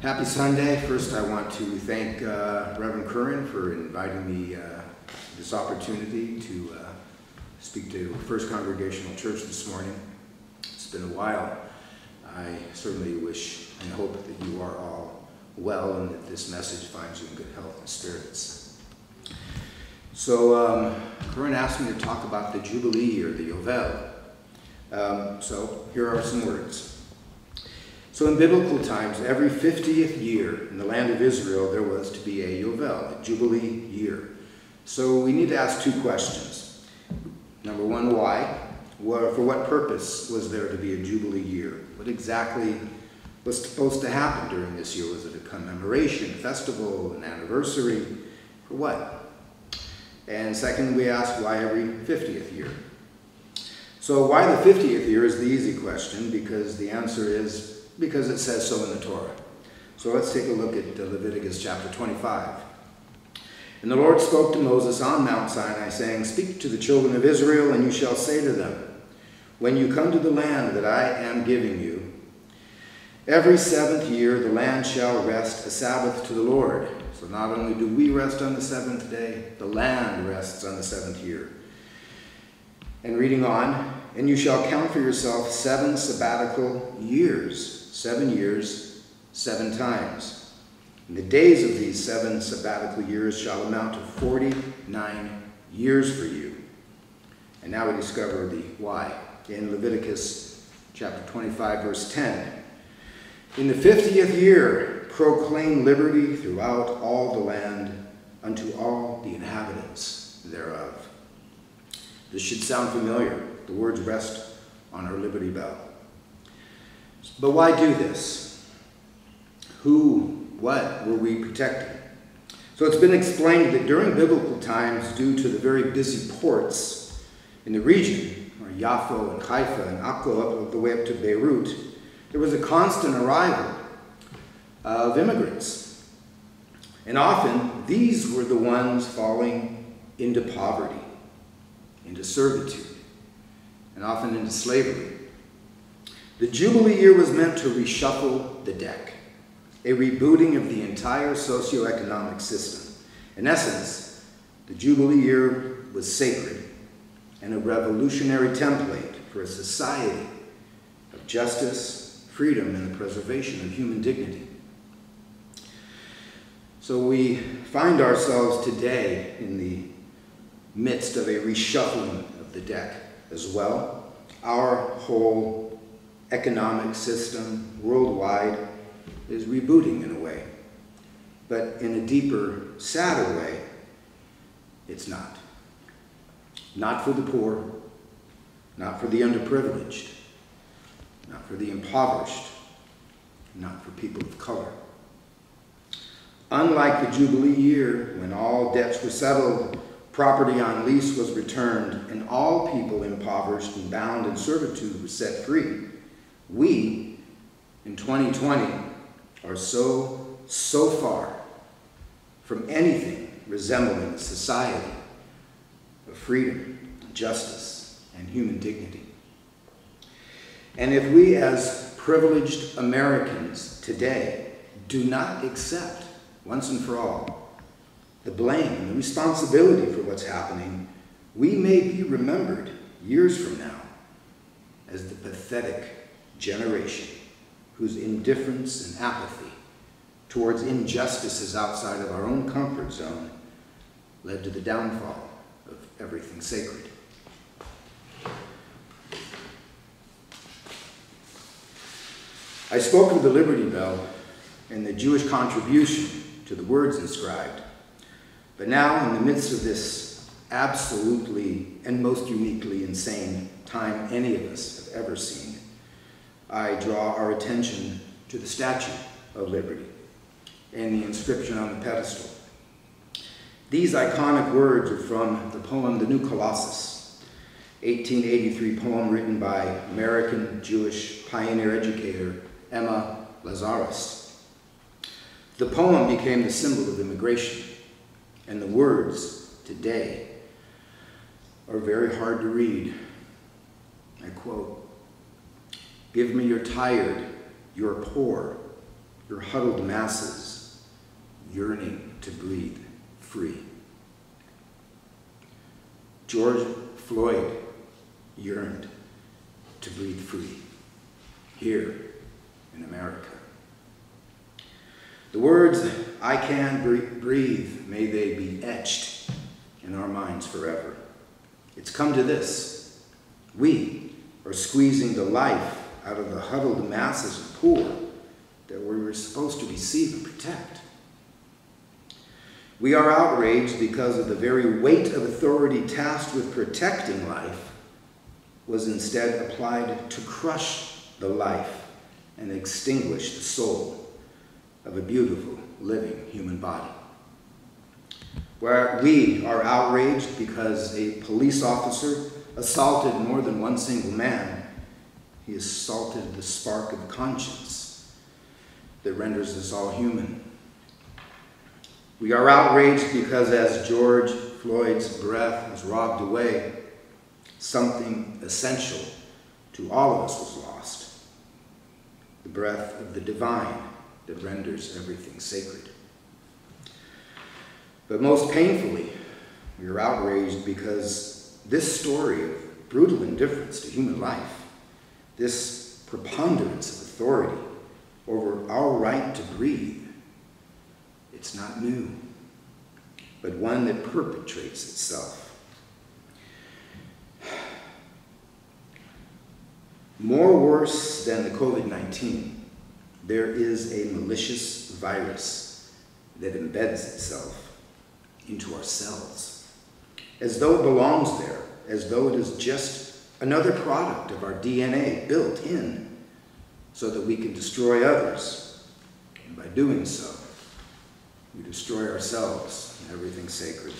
Happy Sunday. First, I want to thank Reverend Curran for inviting me this opportunity to speak to First Congregational Church this morning. It's been a while. I certainly wish and hope that you are all well and that this message finds you in good health and spirits. So, Curran asked me to talk about the Jubilee Year, the Yovel. So, here are some words. So in biblical times, every 50th year in the land of Israel, there was to be a Yovel, a Jubilee Year. So we need to ask two questions. Number one, why? For what purpose was there to be a Jubilee Year? What exactly was supposed to happen during this year? Was it a commemoration, a festival, an anniversary? For what? And second, we ask why every 50th year? So why the 50th year is the easy question, because the answer is because it says so in the Torah. So let's take a look at Leviticus chapter 25. And the Lord spoke to Moses on Mount Sinai, saying, "Speak to the children of Israel, and you shall say to them, when you come to the land that I am giving you, every 7th year the land shall rest a Sabbath to the Lord." So not only do we rest on the 7th day, the land rests on the 7th year. And reading on, "And you shall count for yourself 7 sabbatical years." 7 years, 7 times. And the days of these 7 sabbatical years shall amount to 49 years for you. And now we discover the why in Leviticus chapter 25, verse 10. "In the 50th year, proclaim liberty throughout all the land unto all the inhabitants thereof." This should sound familiar. The words rest on our Liberty Bell. But why do this? Who, what were we protecting? So it's been explained that during biblical times, due to the very busy ports in the region, or Yaffo and Haifa and Akko, all the way up to Beirut, there was a constant arrival of immigrants. And often, these were the ones falling into poverty, into servitude, and often into slavery. The Jubilee Year was meant to reshuffle the deck, a rebooting of the entire socioeconomic system. In essence, the Jubilee Year was sacred and a revolutionary template for a society of justice, freedom, and the preservation of human dignity. So we find ourselves today in the midst of a reshuffling of the deck as well. Our whole economic system worldwide is rebooting in a way, but in a deeper, sadder way, it's not. Not for the poor, not for the underprivileged, not for the impoverished, not for people of color. Unlike the Jubilee Year, when all debts were settled, property on lease was returned, and all people impoverished and bound in servitude were set free, we, in 2020, are so far from anything resembling a society of freedom, justice, and human dignity. And if we as privileged Americans today do not accept, once and for all, the blame and the responsibility for what's happening, we may be remembered years from now as the pathetic generation whose indifference and apathy towards injustices outside of our own comfort zone led to the downfall of everything sacred. I spoke of the Liberty Bell and the Jewish contribution to the words inscribed. But now, in the midst of this absolutely and most uniquely insane time any of us have ever seen, I draw our attention to the Statue of Liberty and the inscription on the pedestal. These iconic words are from the poem The New Colossus, 1883 poem written by American Jewish pioneer educator Emma Lazarus. The poem became the symbol of immigration, and the words today are very hard to read. I quote, "Give me your tired, your poor, your huddled masses yearning to breathe free. George Floyd yearned to breathe free here in America. The words, "I can breathe," may they be etched in our minds forever. It's come to this. We are squeezing the life out of the huddled masses of poor that we were supposed to receive and protect. We are outraged because of the very weight of authority tasked with protecting life was instead applied to crush the life and extinguish the soul of a beautiful, living human body. Where we are outraged because a police officer assaulted more than one single man, he assaulted the spark of conscience that renders us all human. We are outraged because as George Floyd's breath was robbed away, something essential to all of us was lost. The breath of the divine that renders everything sacred. But most painfully, we are outraged because this story of brutal indifference to human life, this preponderance of authority over our right to breathe, it's not new, but one that perpetrates itself. More worse than the COVID-19, there is a malicious virus that embeds itself into our cells, as though it belongs there, as though it is just another product of our DNA built in so that we can destroy others. And by doing so, we destroy ourselves and everything sacred.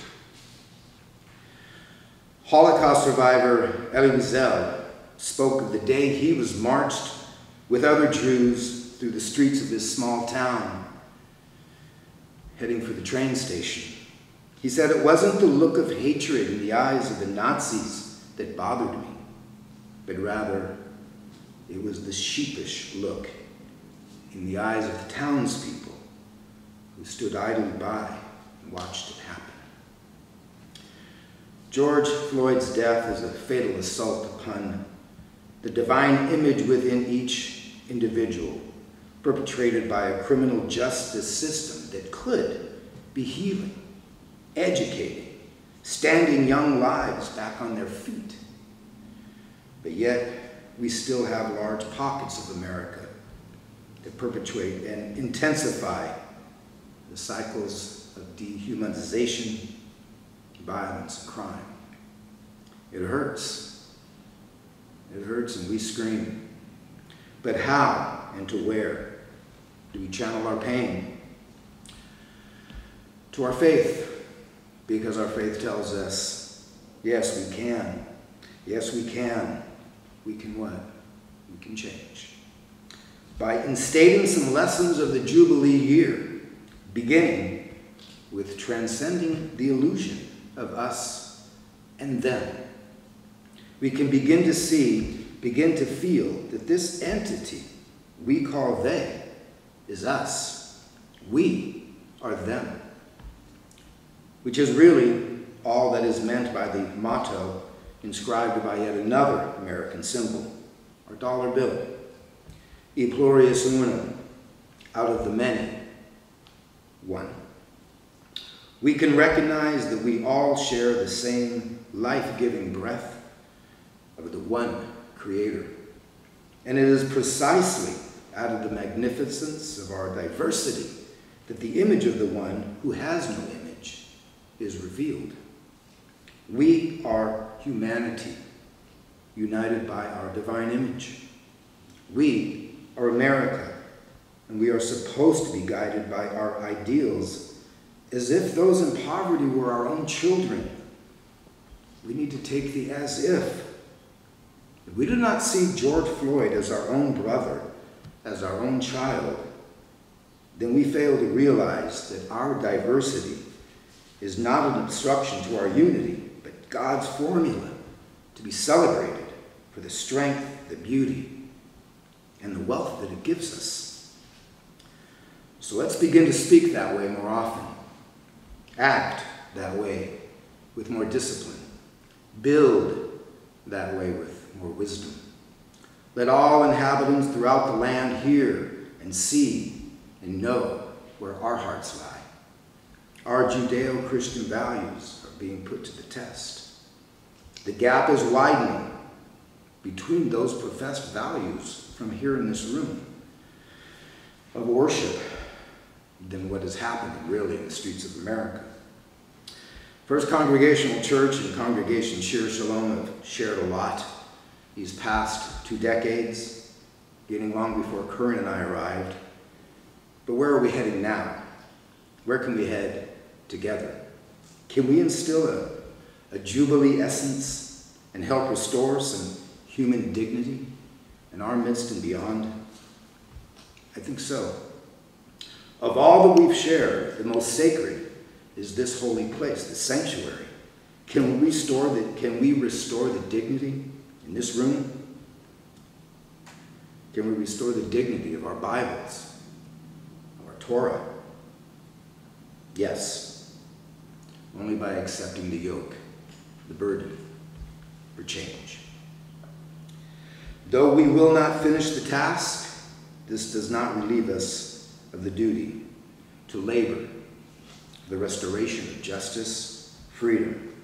Holocaust survivor Elie Wiesel spoke of the day he was marched with other Jews through the streets of this small town, heading for the train station. He said, "It wasn't the look of hatred in the eyes of the Nazis that bothered me, but rather it was the sheepish look in the eyes of the townspeople who stood idly by and watched it happen." George Floyd's death is a fatal assault upon the divine image within each individual, perpetrated by a criminal justice system that could be healing, educating, standing young lives back on their feet. But yet, we still have large pockets of America that perpetuate and intensify the cycles of dehumanization, violence, and crime. It hurts. It hurts and we scream. But how and to where do we channel our pain? To our faith, because our faith tells us, yes, we can. Yes, we can. We can what? We can change. By instating some lessons of the Jubilee Year, beginning with transcending the illusion of us and them, we can begin to see, begin to feel that this entity we call they is us. We are them, which is really all that is meant by the motto inscribed by yet another American symbol, our dollar bill. E pluribus unum, out of the many, one. We can recognize that we all share the same life-giving breath of the one Creator. And it is precisely out of the magnificence of our diversity that the image of the one who has no image is revealed. We are humanity, united by our divine image. We are America, and we are supposed to be guided by our ideals as if those in poverty were our own children. We need to take the as if. If we do not see George Floyd as our own brother, as our own child, then we fail to realize that our diversity is not an obstruction to our unity, but God's formula to be celebrated for the strength, the beauty, and the wealth that it gives us. So let's begin to speak that way more often. Act that way with more discipline. Build that way with more wisdom. Let all inhabitants throughout the land hear and see and know where our hearts lie. Our Judeo-Christian values are being put to the test. The gap is widening between those professed values from here in this room of worship than what is happening really in the streets of America. First Congregational Church and Congregation Shir Shalom have shared a lot these past 2 decades, getting long before Curran and I arrived. But where are we heading now? Where can we head together? Can we instill a Jubilee essence and help restore some human dignity in our midst and beyond? I think so. Of all that we've shared, the most sacred is this holy place, the sanctuary. Can we restore the dignity in this room? Can we restore the dignity of our Bibles, of our Torah? Yes, only by accepting the yoke, the burden for change. Though we will not finish the task, this does not relieve us of the duty to labor for the restoration of justice, freedom,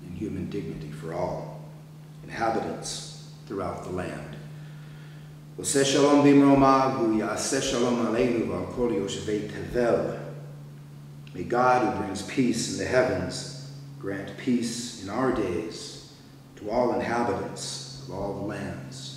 and human dignity for all inhabitants throughout the land. Oseh shalom b'imromav yaseh shalom aleinu v'al kol yoshevei tevel. May God, who brings peace in the heavens, grant peace in our days to all inhabitants of all the lands.